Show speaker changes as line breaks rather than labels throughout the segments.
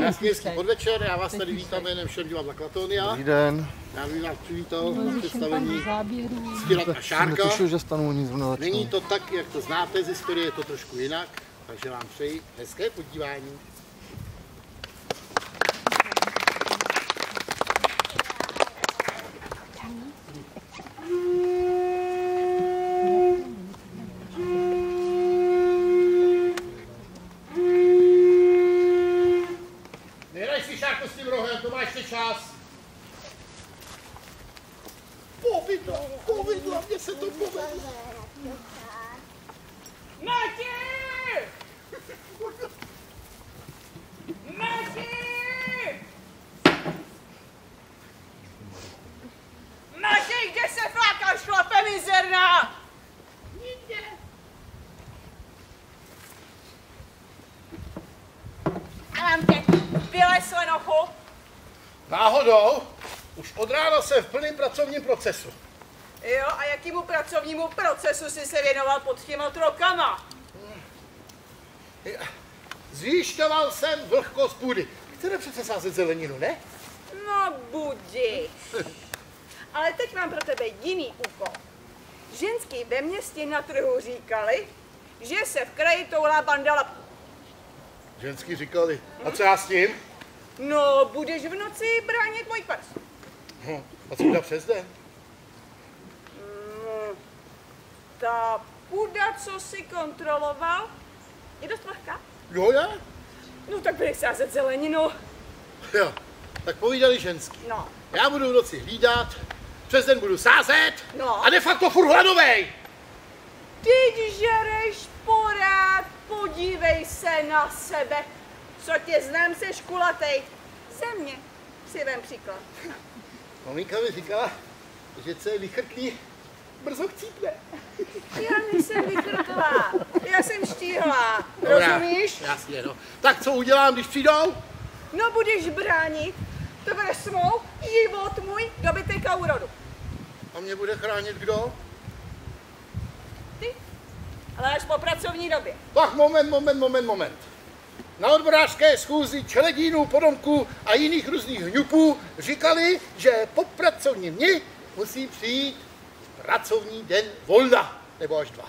Hezký podvečer, já vás tady vítám jménem všem divadla Klatonia.
Dobrý den.
Já bych vás přivítal na představení Stělat a Šárka.
Netušil, že stanu nic v
Není to tak, jak to znáte z historie, je to trošku jinak, takže vám přeji hezké podívání. To máš ještě čas. Povedla, mně se to povedlo.
Mati! Mati! Mati, kde se flákáš, šlape mizerná? Nikde. A nám tě vylez lenochu.
Náhodou, už od rána jsem v plném pracovním procesu.
Jo, a jakému pracovnímu procesu jsi se věnoval pod těma trokama?
Zjišťoval jsem vlhkost půdy. Chcete přece sázet zeleninu, ne?
No budiš. Ale teď mám pro tebe jiný úkol. Ženský ve městě na trhu říkali, že se v kraji toulá banda lapů.
Ženský říkali. A co já s tím?
No, budeš v noci bránit můj prs.
A co udělá přes den?
Ta půda, co jsi kontroloval, je dost vlhká.
Jo, já?
No tak budeš sázet zeleninu.
Jo, tak povídali ženský.
No.
Já budu v noci hlídat, přes den budu sázet
No.
a de facto furt hladovej.
Teď žereš porád, podívej se na sebe. Co tě znám, seš kulatej. Ze mě si vem příklad.
Maminka mi říkala, že co je vychrtlý, brzo chcípne.
Já nejsem vychrtlá, já jsem štíhlá.
Dobrá,
rozumíš?
Jasně, no. Tak co udělám, když přijdou?
No budeš bránit tvé smou, život můj, dobytek a úrodu.
A mě bude chránit kdo?
Ty, ale až po pracovní době.
Tak moment. Na odborářské schůzi čeledínů, podomků a jiných různých hňupů říkali, že po pracovním dni musí přijít pracovní den volna, nebo až 2.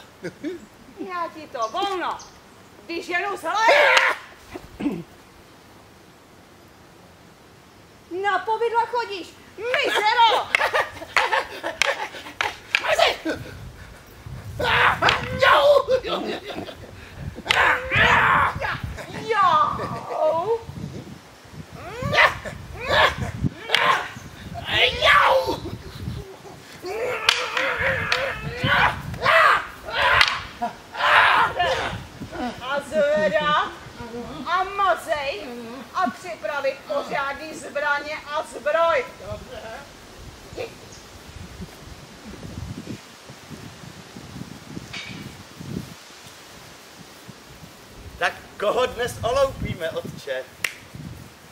Já ti to volno vyženu z hlavy. Na povidla chodíš, mizero! Jo! A zvedá a mazej a připravit pořádný zbraně a zbroj.
Tak koho dnes oloupíme, otče?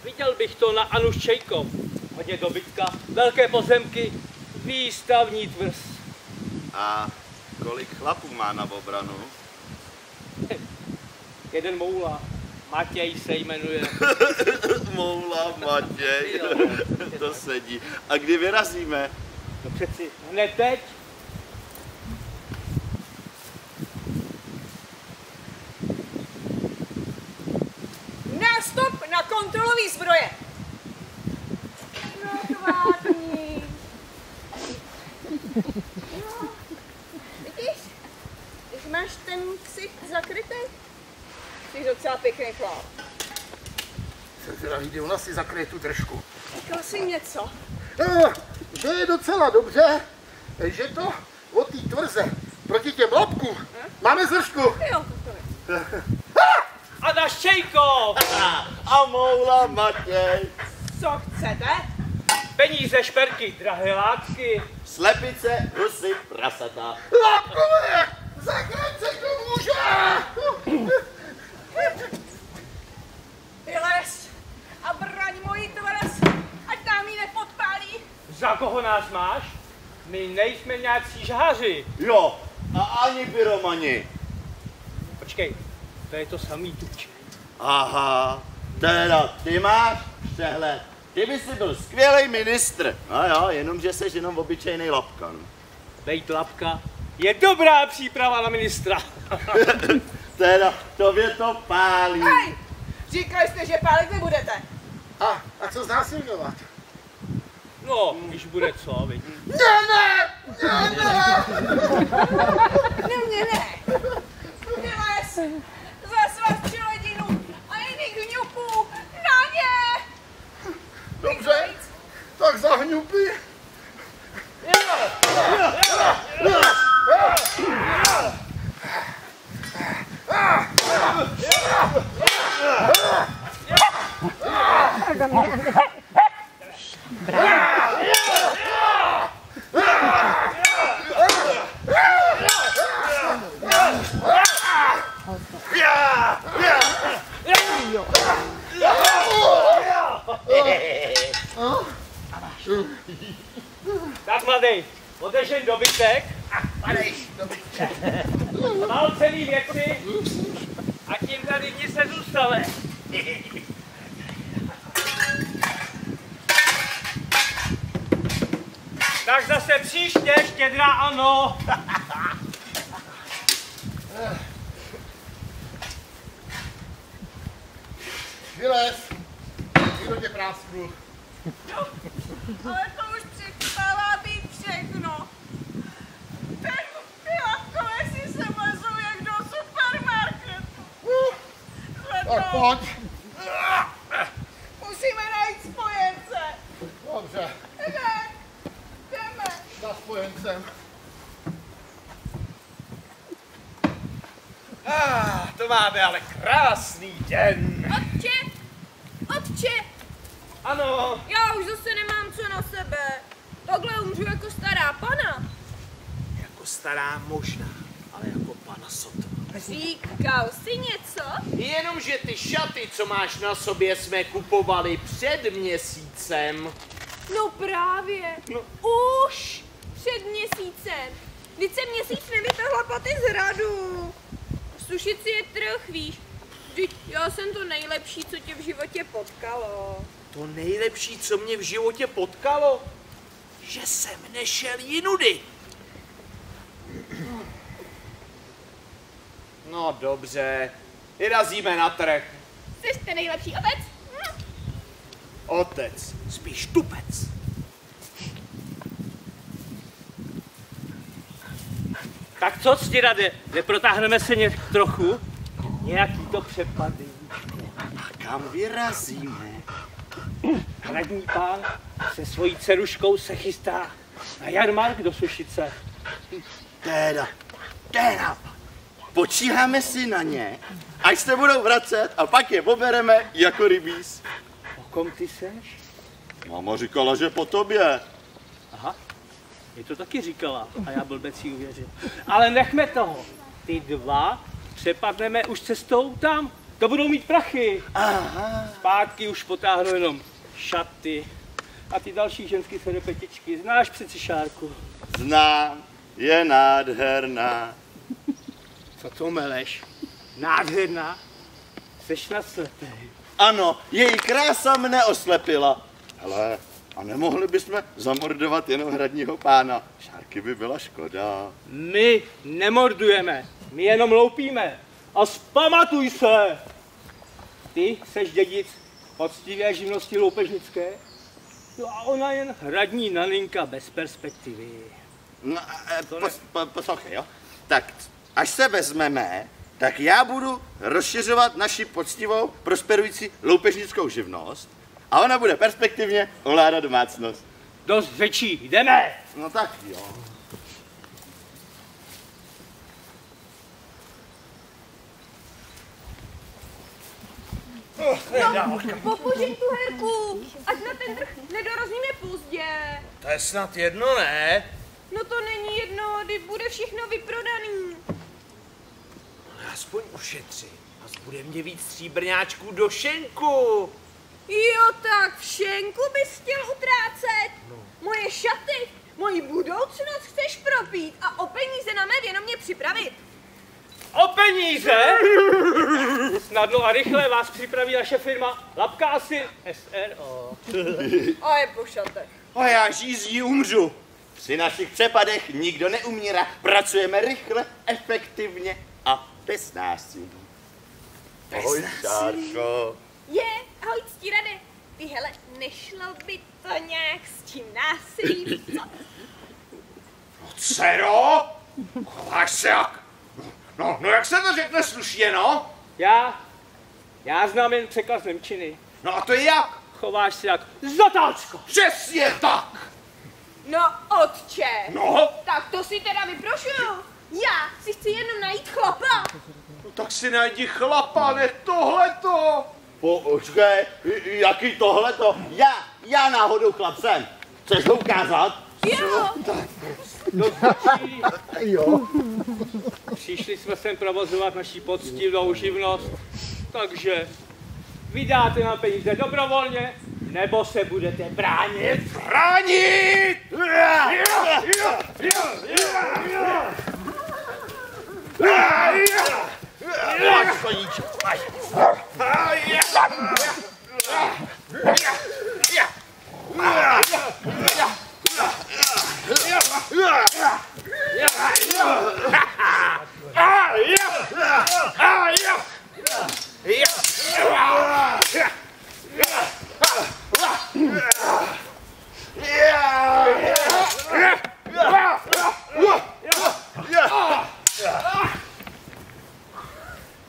Viděl bych to na Anuščejkom. Hodně dobytka, velké pozemky, výstavní tvrz.
A kolik chlapů má na obranu?
Jeden moula, Matěj se jmenuje.
Moula Matěj, to sedí. A kdy vyrazíme?
No přeci hned teď.
Nástup na kontrolový zbroje. No, kvátní. No, vidíš? Když máš ten ksicht zakrytý, jsi docela pěkný chlap.
Jsem zvědavý, kdy ona si zakryje tu držku.
Říkal jsi něco?
No, že je docela dobře, že to od té tvrze proti těm lapkům máme zržku.
Jo, to je.
Anaščejko!
A moula Matěj.
Co chcete?
Peníze, šperky, drahé látky.
Slepice, husy, prasata.
Lapkové! Zachraň se, kdo může!
Vylez a braň moji tvrz, ať nám ji nepodpálí.
Za koho nás máš? My nejsme nějací žháři.
Jo, a ani pyromani.
Počkej, to je to samý tuče.
Aha, teda ty máš přehled. Ty by si byl skvělý ministr. No jo, jenomže seš jenom obyčejný lapka. No.
Bejt lapka je dobrá příprava na ministra.
Teda, tobě to pálí.
Hej! Říkali jste, že pálit nebudete.
A co znásilňovat?
No, když bude co, viď?
Ne! Vylez! Za svaz čeledinu a jiných hňupů na ně!
Dobře, tak zahňupy.
Tak mladej, odešen dobytek. Mal celý věci a tím tady nic nezůstane. Tak zase příště, Štědrá, ano.
Vylez. Kdo tě prásknul?
Ale to už přestává být všechno. Ty lapkové si sem lezou jak do supermarketu.
Tak pojď.
Musíme najít spojence.
Dobře,
Jdeme.
za spojencem.
To máme ale krásný den.
Otče,
Ano,
já už zase nemám co na sebe. Takhle umřu jako stará pana.
jako stará možná, ale jako pana sotva.
Říkal jsi něco?
Jenomže ty šaty, co máš na sobě, jsme kupovali před měsícem.
No právě. Už před měsícem. Vždyť se měsíc nevytrhla paty z hradu. Sušit si je trh, víš. Vždyť já jsem to nejlepší, co tě v životě potkalo.
To nejlepší, co mě v životě potkalo, že jsem nešel jinudy. No dobře, vyrazíme na trh.
Jsi ten nejlepší otec?
Otec, spíš tupec.
Tak co, Ctirade, neprotáhneme se trochu? Nějaký to přepady.
A kam vyrazíme?
Hradní pán se svojí dceruškou se chystá na jarmark do Sušice.
Teda, počíháme si na ně, až se budou vracet a pak je pobereme jako rybíz.
O kom ty seš?
Máma říkala, že po tobě.
Aha, je to taky říkala a já blbec jí uvěřil. Ale nechme toho, ty dva přepadneme už cestou tam, to budou mít prachy.
Aha.
Zpátky už potáhnu jenom šaty a ty další ženský serepetičky. Znáš přeci Šárku?
Znám, je nádherná.
Co to meleš? Nádherná? Seš naslepej.
Ano, její krása mne oslepila. Hele, a nemohli bychom zamordovat jenom hradního pána. Šárky by byla škoda.
My nemordujeme, my jenom loupíme. A vzpamatuj se! Ty seš dědic poctivé živnosti loupežnické? No a ona jen hradní naninka bez perspektivy.
No, poslouchej, jo. Tak, až se vezmeme, tak já budu rozšiřovat naši poctivou, prosperující loupežnickou živnost a ona bude perspektivně ovládat domácnost.
Dost řečí, jdeme!
No tak jo.
Popožeň tu herku, ať na ten trh nedorazíme pozdě.
To je snad jedno, ne?
No to není jedno, když bude všechno vyprodaný.
Ale aspoň ušetři. A bude mě víc stříbrňáčků do šenku.
Jo, tak v šenku bys chtěl utrácet. Moje šaty, moji budoucnost chceš propít a o peníze na mé věno mě připravit.
O peníze snadno a rychle vás připraví naše firma Lapkásy SRO.
A je po šatech.
A já žízní umřu. Při našich přepadech nikdo neumírá. Pracujeme rychle, efektivně a bez násilí. Ahoj, Šárko.
Ahoj, Ctírade. Ty hele, nešlo by to nějak s tím násilím, co?
Dcero? Chováš se jak? No, jak se to řekne slušně, no?
Já znám jen překaz němčiny.
No a to je jak?
Chováš se jak zatáčko.
Přesně tak!
No, otče.
No,
Tak to si teda vyprošuju. Já si chci jenom najít chlapa.
no tak si najdi chlapa, ne tohleto.
Počkej, jaký tohleto? Já náhodou chlap jsem. Chceš ho ukázat?
Jo.
Jo.
Přišli jsme sem provozovat naši poctivou živnost, takže vydáte nám peníze dobrovolně, nebo se budete bránit.
Bránit!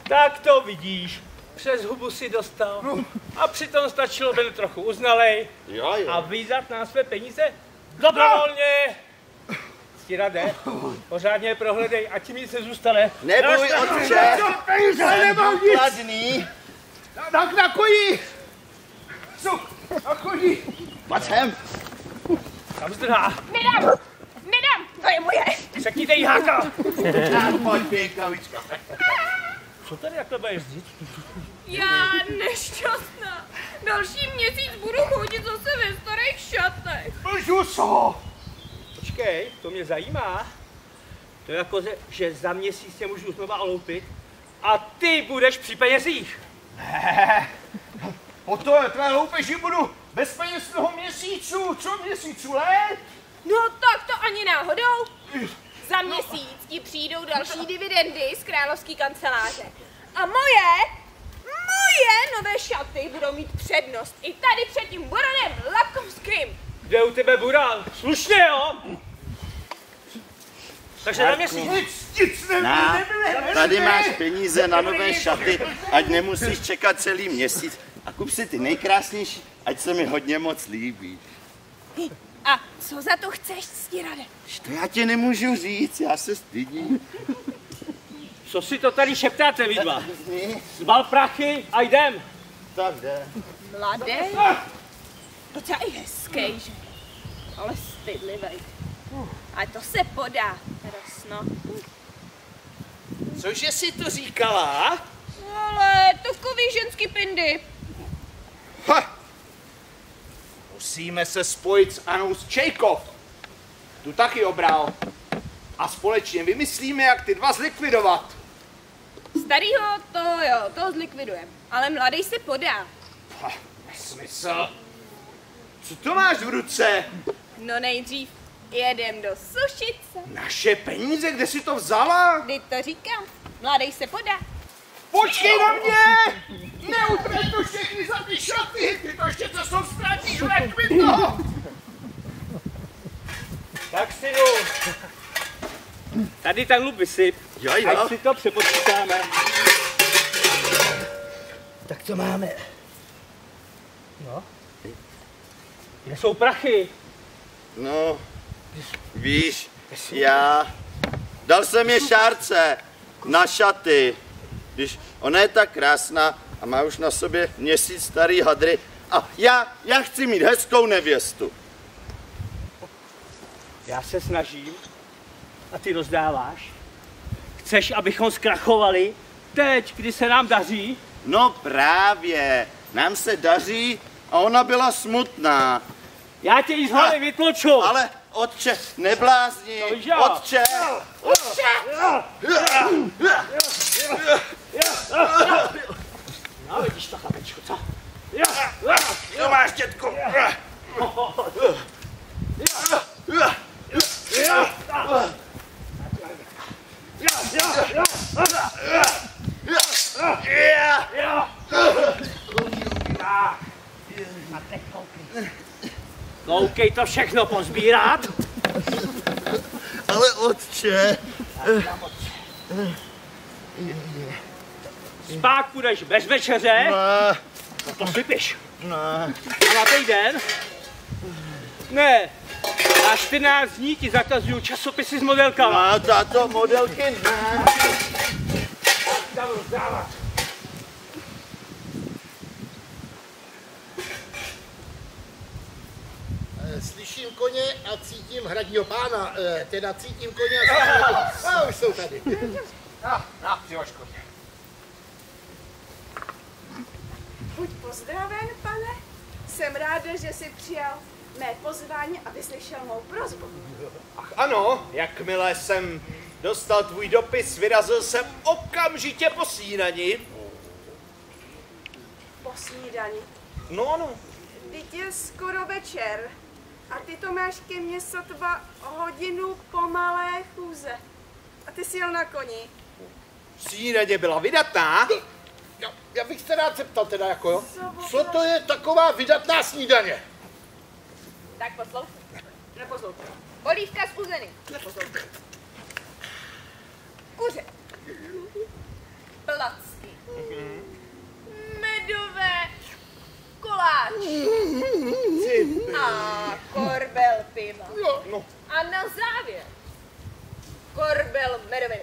Tak to vidíš, přes hubu si dostal a přitom stačilo být trochu uznalej a vydat nám své peníze dobrovolně. Ctírade, pořádně je prohledej, ať ti nic nezůstane.
Neboj, otče, jsem důkladný.
Tak na koní! Na koní!
Pojď sem.
Tam zdrhá,
Nedám, to je moje.
řekněte jí háka.
Pojď, pěnkavička.
Co tady takhle bude jezdit?
Já nešťastná. Další měsíc budu chodit zase ve starých šatech.
Blžuso!
Počkej, to mě zajímá. To je jako, že za měsíc tě můžu znova oloupit a ty budeš při penězích.
Po to tvé loupeži budu bez peněz toho měsíců. Co měsíců, let?
No tak to ani náhodou. Za měsíc ti přijdou další dividendy z královské kanceláře. A moje nové šaty budou mít přednost i tady před tím buranem Lapkovským.
Kde je u tebe buran? Slušně, jo? Takže na měsíc.
Nic
Tady máš peníze na nové šaty, ať nemusíš čekat celý měsíc. A kup si ty nejkrásnější, ať se mi hodně moc líbí.
A co za to chceš, Ctírade?
To já ti nemůžu říct, já se stydím.
Co si to tady šeptáte, vy dva? Zbal prachy a jdem.
Tak jde.
Mladý? Docela i hezký, že? Ale stydlivý. A to se podá, Rosno.
Cože jsi to říkala?
Ale tovkový ženský pindy.
Ha! Musíme se spojit s Anou z Čejkov. Tu taky obral. A společně vymyslíme, jak ty dva zlikvidovat.
Starýho to jo, to zlikvidujem. Ale mladý se podá.
Ha, nesmysl. Co to máš v ruce?
No nejdřív jedem do Sušice.
Naše peníze, kde jsi to vzala?
Kdy to říkám? Mladý se podá.
Počkej na mě! Neuprej to všechny za ty šaty! Ty to ještě co jsou ztratíš, vrať mi to!
Tak si jdu. Tady ten lup vysyp,
Jo.
ať si to přepočítáme.
Tak co máme?
No. Kde jsou prachy?
No, víš, dal jsem je Šárce na šaty, když ona je tak krásná a má už na sobě měsíc starý hadry a já chci mít hezkou nevěstu.
Já se snažím a ty rozdáváš. Chceš, abychom zkrachovali teď, kdy se nám daří?
No právě, nám se daří a ona byla smutná.
Já tě jí z hlavy vytloču.
Ale otče, neblázni,
To víš já.
otče!
Otče!
Koukej to všechno pozbírat.
Ale otče.
Spát půjdeš bez večeře. No to sypiš. A na týden? Ne. Na 14 dní ti zakazuju časopisy s modelkama.
No, táto modelky ne.
Tam rozdávat.
Slyším koně a cítím hradního pána, teda cítím koně a cítím... A už jsou tady.
Přihoď koně.
Buď pozdraven, pane. Jsem ráda, že jsi přijal mé pozvání a vyslyšel mou prosbu.
Ach ano, jakmile jsem dostal tvůj dopis, vyrazil jsem okamžitě po snídani.
Po snídani.
No.
Teď je skoro večer a ty to máš ke mně sotva hodinu pomalé chůze. A ty jsi jel na koni.
Snídaně byla vydatná.
Já bych se rád zeptal teda jako jo, co to je taková vydatná snídaně?
Tak poslouchej.
Neposlouchej.
Olívka z uzeny.
Neposlouchej.
Kuře. Placky. Medové koláče. A korbel piva.
No.
A na závěr korbel medoviny.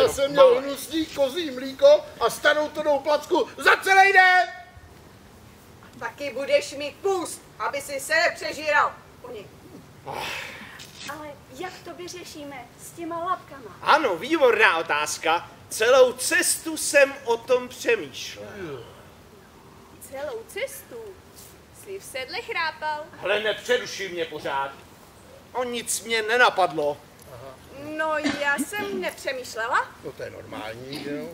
Já jsem měl hnusný kozí mlíko a starou tonou placku za celý den!
Taky budeš mít půst, aby si se nepřežíral. Oni. Ale jak to vyřešíme s těma labkama?
Ano, výborná otázka. Celou cestu jsem o tom přemýšlel.
Celou cestu si v sedle chrápal.
Ale nepřerušuj mě pořád. O nic mě nenapadlo.
No, já jsem nepřemýšlela,
No to je normální, že jo?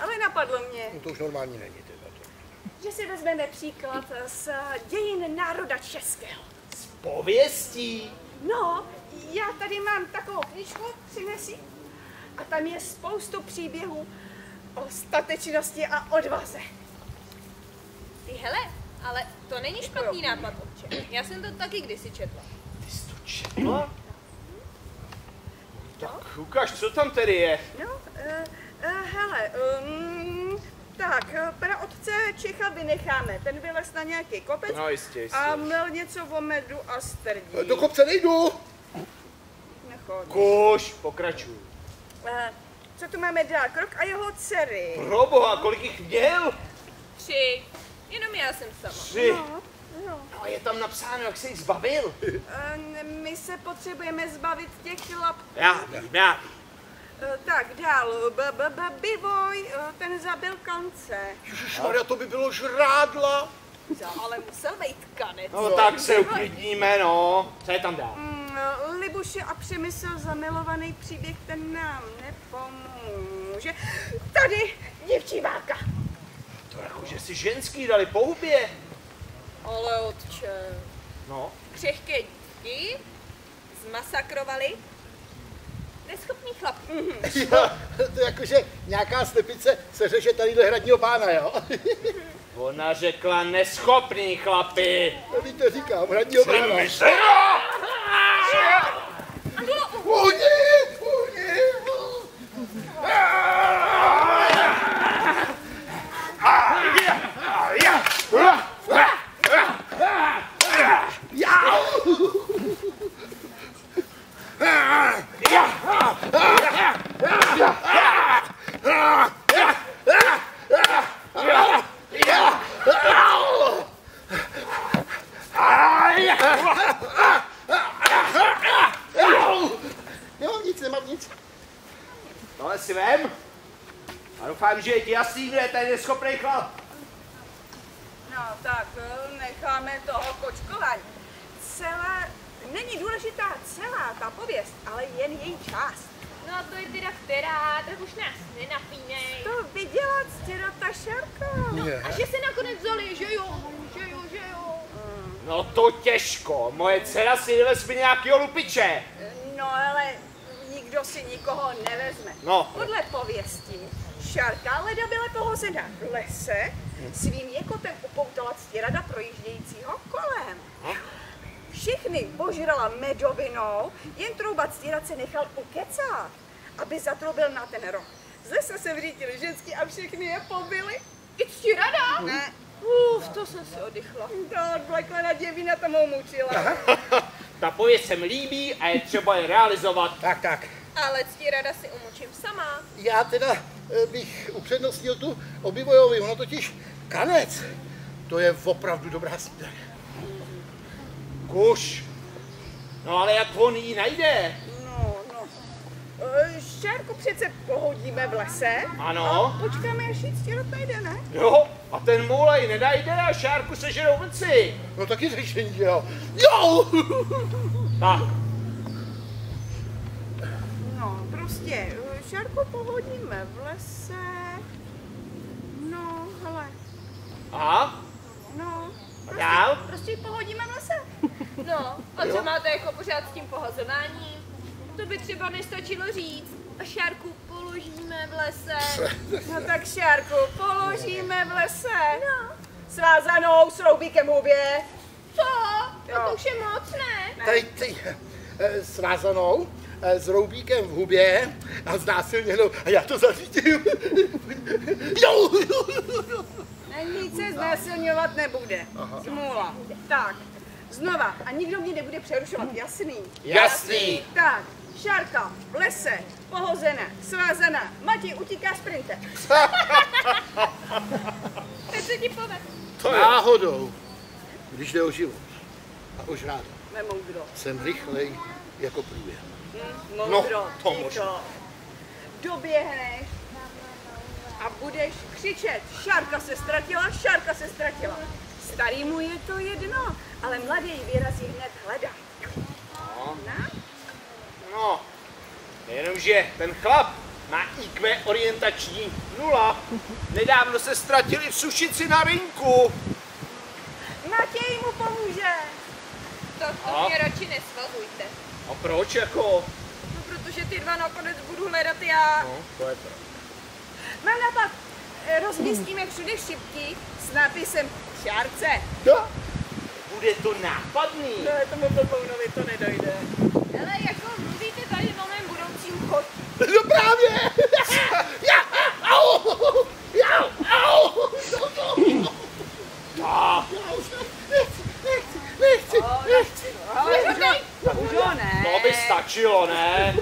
ale napadlo mě,
No to už normální není teda to.
že si vezmeme příklad z dějin národa českého.
Pověstí.
No, já tady mám takovou knížku, přinesi. A tam je spoustu příběhů o statečnosti a odvaze.
Ty hele, ale to není špatný nápad, otče. Já jsem to taky kdysi četla.
Ty jsi to četla? Tak ukaž, co tam tedy je.
No, hele, tak, pana otce Čecha vynecháme. Ten vylez na nějaký kopec
No jistě.
a měl něco o medu a strdí.
Do kopce nejdu!
Nechodí.
Kuš, pokračuj.
Co tu máme dál? Krok a jeho dcery.
Proboha, kolik jich měl?
3. Jenom já jsem sama.
3.
No.
No a je tam napsáno, jak se jich zbavil.
My se potřebujeme zbavit těch chlap.
Já vím.
Tak dál, Bivoj, ten zabil Kance.
Ježišmarja, to by bylo žrádla.
Ale musel být kanec.
No tak se uklidníme, no. Co je tam dál?
Libuše a Přemysl zamilovaný příběh, ten nám nepomůže. Tady dívčí válka.
To jako, že si ženský dali po hubě.
Ale otče.
No.
Křehké dívky zmasakrovali neschopný chlap.
Jo, to je jako, že nějaká slepice se řeže tadyhle hradního pána, jo?
Ona řekla neschopný chlapi.
Tady to říkám, hradního pána. Uhni! Jo, nic, nemám nic.
Tohle si vem. A doufám, že je ti jasný, kdo je tady neschopný chlap.
No tak, necháme toho kočkování. Není důležitá celá ta pověst, ale jen její část.
No a to je teda která, tak už nás nenapínej.
To viděla ctěna ta Šárka.
A že se nakonec vzali, že jo.
No to těžko. Moje dcera si vezme nějakýho lupiče.
No ale nikdo nikdo si nikoho nevezme.
No.
Podle pověstí Šárka leda byla pohozena v lese, svým jekotem upoutala ctirada projíždějícího kolem. Všechny požrala medovinou, jen trouba ctirad se nechal ukecat, aby zatroubil na ten roh. Z lesa se vrítili ženský a všechny je pobili.
I ctirada?
Ne,
To jsem si oddychla.
ta odvleklená děvina tam ho mučila.
Ta pověst se mi líbí a je třeba je realizovat.
Tak.
Ale ctirada si umučím sama.
Já teda bych upřednostnil tu obyvojový, ono totiž kanec. To je opravdu dobrá snídaně.
Kuš. No ale jak on jí najde?
No. Šárku přece pohodíme v lese.
Ano.
A počkáme, až jí ctirad najde, ne?
Jo, a ten můlej nedajde a Šárku sežerou vlci.
No taky řešení, že jo? Jo!
Tak,
No, prostě, Šárku pohodíme v lese. No, hele,
a
no.
a dál?
Prostě ji pohodíme v lese. No, a co máte jako pořád s tím pohazováním? To by třeba nestačilo říct. A Šárku položíme v lese.
No tak Šárku položíme v lese. No. Svázanou s roubíkem v hubě.
Co?
Jo.
To už je moc, ne?
Tady ty svázanou s roubíkem v hubě a znásilněnou a já to zařídím. Jo!
Nic se znásilňovat nebude. Smůla. Tak, znova. A nikdo mě nebude přerušovat, jasný?
Jasný.
Tak, Šárka v lese, pohozená, svázaná. Matěj utíká sprintem.
Teď se ti povede.
Náhodou, když jde o život a o žrádu,
Nemoudro.
jsem rychlej jako průjem.
Moudro.
to
Ty
možná.
to. Doběhneš a budeš křičet. Šárka se ztratila, Šárka se ztratila. Starýmu je to jedno, ale mladý vyrazí hned hledat.
No, jenomže ten chlap má IQ orientační 0. Nedávno se ztratili v Sušici na rynku.
Matěj mu pomůže.
Tak to mě radši nesvazujte.
A proč jako?
No, protože ty dva nakonec budu hledat já.
No, to je to.
Mám napad. Rozmístíme všude šipky s nápisem Šárce.
No,
Bude to nápadný.
No, tomu blbounovi to nedojde.
Ale jako mluvíte tady o mém budoucím chodu.
no právě! Já, au! Já, au!
Tak,
Já už nechci.
Ale už ho ne.
to by stačilo, ne?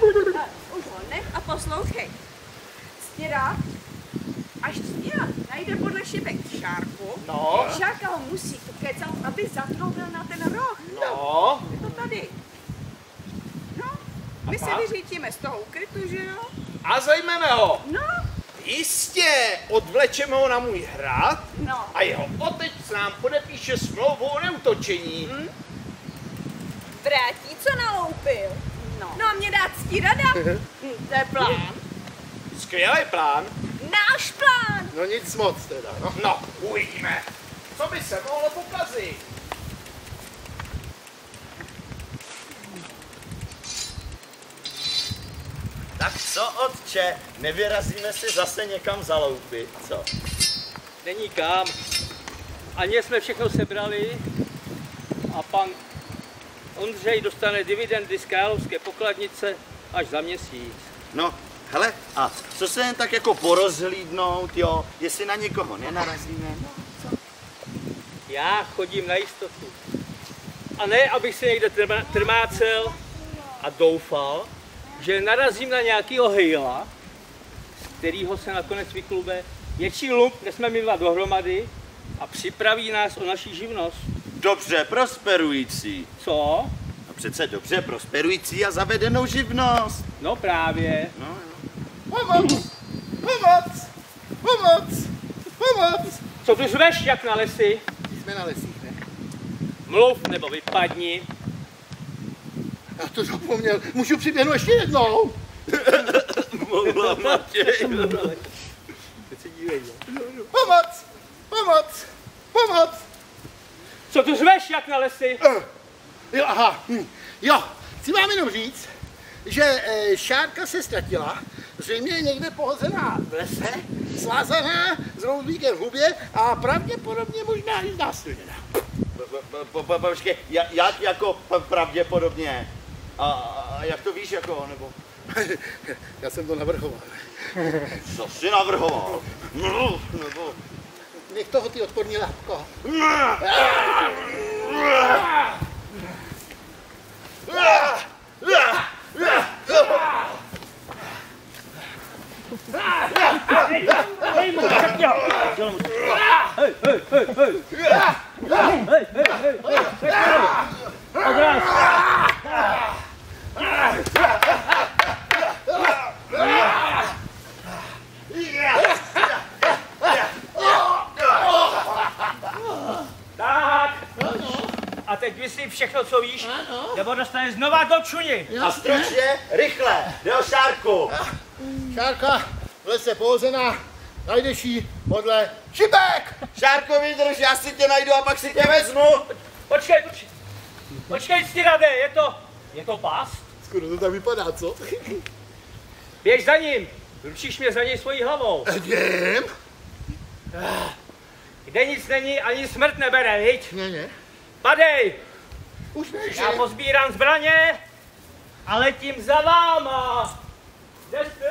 Už ho nech a poslouchej. Ctirad, až ctirad najde podle šipek Šárku,
No.
Šárka ho musí ukecat, aby zatroubil na ten roh.
No,
Je to tady. No, my se
pak?
vyřítíme z toho ukrytu, že jo?
a zajmeme ho.
No,
Jistě, odvlečeme ho na můj hrad
no.
a jeho otec nám podepíše smlouvu o neútočení.
Vrátí, co naloupil.
No.
No a mě dá ctirada.
To je plán.
Skvělý plán.
Náš plán.
No nic moc teda, no.
No, uvidíme. Co by se mohlo pokazit?
Tak co, otče, nevyrazíme si zase někam zaloupit, co?
Není kam. Ani jsme všechno sebrali a pan Ondřej dostane dividendy z královské pokladnice až za měsíc.
No, hele, a co se jen tak jako porozhlídnout, jo, jestli na někoho nenarazíme?
Já chodím na jistotu. A ne, abych se někde trmácel a doufal, že narazím na nějakýho hejla, z kterého se nakonec vyklube větší lump, než jsme my dva dohromady a připraví nás o naši živnost.
Dobře prosperující.
Co?
No přece dobře prosperující a zavedenou živnost.
No právě.
No,
Pomoc! Pomoc! Pomoc! Pomoc!
Co tu řveš, jak na lesy?
Jsme na lesích, ne?
Mluv nebo vypadni.
Já to zapomněl. Můžu přiběhnout ještě jednou?
Mohla Matěj.
Teď se dívej, jo.
Pomoc! Pomoc! Pomoc!
Co tu řveš, jak na lesy?
Jo, aha. Jo, chci vám jenom říct, že Šárka se ztratila, zřejmě je někde pohozená v lese, svázaná s roudlíkem v hubě a pravděpodobně možná i znásilněná.
Počkej, jak jako pravděpodobně? A jak to víš jako, nebo?
Já jsem to navrhoval.
Co jsi navrhoval? Nebo...
Nech toho ty odporní lápko.
Hej, mu, tak jo! Hej, hej, hej, hej! Hej, hej, hej, hej! Odraz! Tak! A teď vyslí všechno, co víš, nebo dostaneš znova do čuny.
A stručně, rychle, jde o Šárku.
Šárka v lese pohozená, najdeš ji podle šipek.
Šárko, vydrž, já si tě najdu a pak si tě vezmu.
Počkej, Styrade, je to past?
Skoro to tak vypadá, co?
Běž za ním, ručíš mě za něj svojí hlavou.
Jdem.
Kde nic není, ani smrt nebere, viď?
Ne.
Padej!
Už běží.
Já pozbírám zbraně a letím za váma! Kde jste?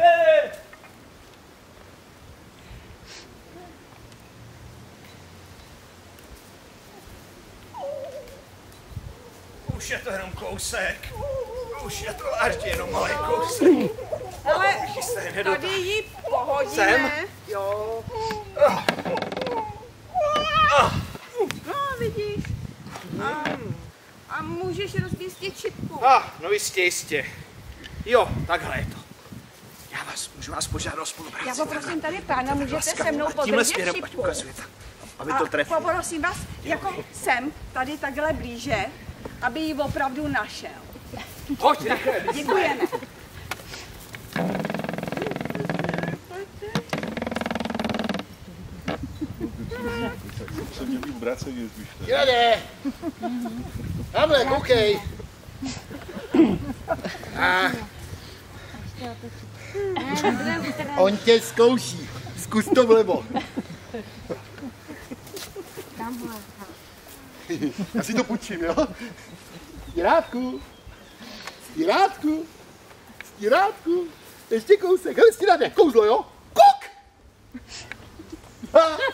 Už je to jenom kousek. Už je to až jenom malý kousek.
Ale tady ji pohodíme.
Sem?
Jo. No, vidíš. A můžeš rozbístit šipku.
No jistě. Jo, takhle je to. Můžu vás požádat o spolupráci.
Já poprosím tady pána, můžete se mnou
Tímhle
podržet
směrem, ať
šipku.
ukazuje tak, aby
A
to trefilo.
poprosím vás, jako sem, tady takhle blíže, aby ji opravdu našel.
Pojď, rychle.
Děkujeme.
Jde. Tamhle, koukej. On tě zkouší. Zkus to vlevo. Já si to půjčím, jo? Stírátku. Ještě kousek. Hele, Stírade, kouzlo, jo? Kuk!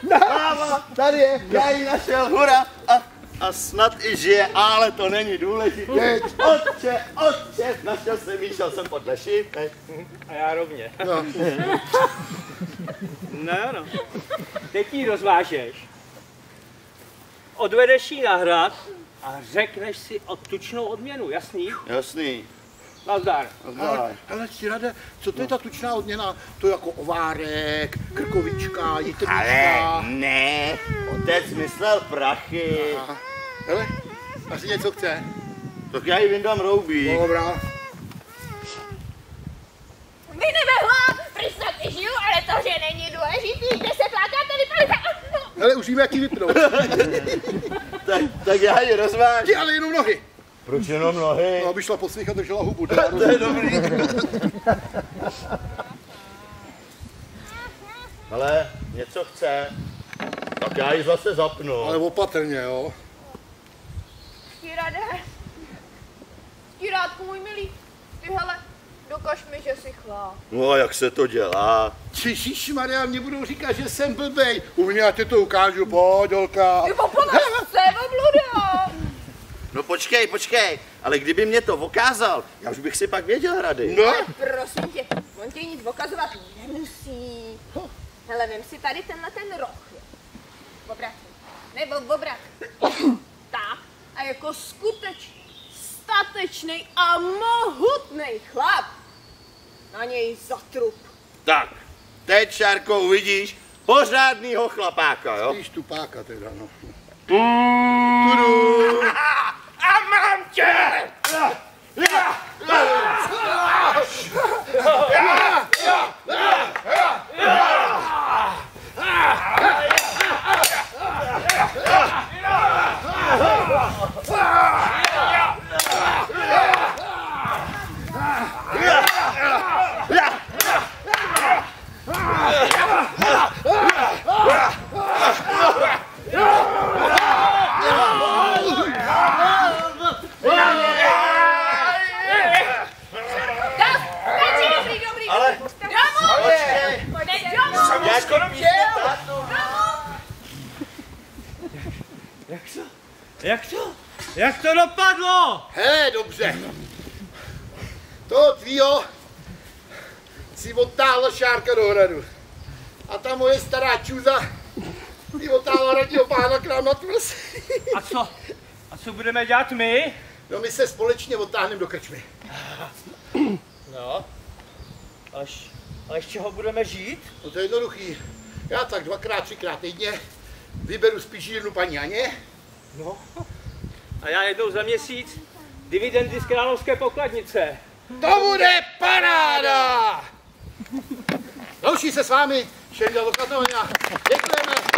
Máma, tady je, já ji našel, hurá. A snad i žije, ale to není důležité. Otče, našel jsem jí, šel jsem podle šipek.
A já rovně.
No.
No. Teď ji rozvážeš. Odvedeš ji na hrad a řekneš si tučnou odměnu, jasný?
Jasný.
Nazdar.
Hele, Stírade, co to je ta tučná odměna? To je jako ovárek, krkovička, jitrnička.
Ale ne, otec myslel prachy.
Hele, asi něco chce.
Tak já jí vyndám roubí.
Dobrá.
Vy nebehla, prý snad i žiju, ale to, že není důležitý, kde se plákáte, vypadá.
Hele, už víme, jak ji vypnout.
tak já ji rozvážu.
Ty ale jenom nohy.
Proč jenom nohy?
No, aby šla po svých a držela hubu.
To je dobrý. Ale něco chce, tak já ji zase zapnu.
Ale opatrně, jo.
Stírátku, můj milý, ty hele, dokaž mi, že jsi chlap.
No a jak se to dělá?
Ježišmarja, mě budou říkat, že jsem blbej. U mě já ti to ukážu, pojď, holka.
Ty poplneš se, obluda.
No počkej, ale kdyby mě to okázal, já už bych si pak věděl rady.
No,
Ale prosím tě, on tě nic okazovat nemusí. Hele, vem si tady tenhle ten roh. Obrat. Nebo obrat. Tak. A jako skutečný, statečný a mohutný chlap na něj zatrup.
Tak, teď, Šárko, uvidíš pořádnýho chlapáka, jo?
spíš tupáka teda, no.
A mám tě!
Jak to dopadlo?
Hele, dobře. Toho tvýho si odtáhla Šárka do hradu. A ta moje stará čůza si odtáhla radního pána k nám na tvrz.
A co budeme dělat my?
No my se společně odtáhneme do krčmy.
No, až čeho budeme žít?
No to je jednoduchý. Já tak 2x, 3x týdně vyberu spižírnu paní Aně.
No. A já jednou za měsíc dividendy z královské pokladnice.
To bude paráda! Loučí se s vámi Šenda Lokatoňa. Děkujeme.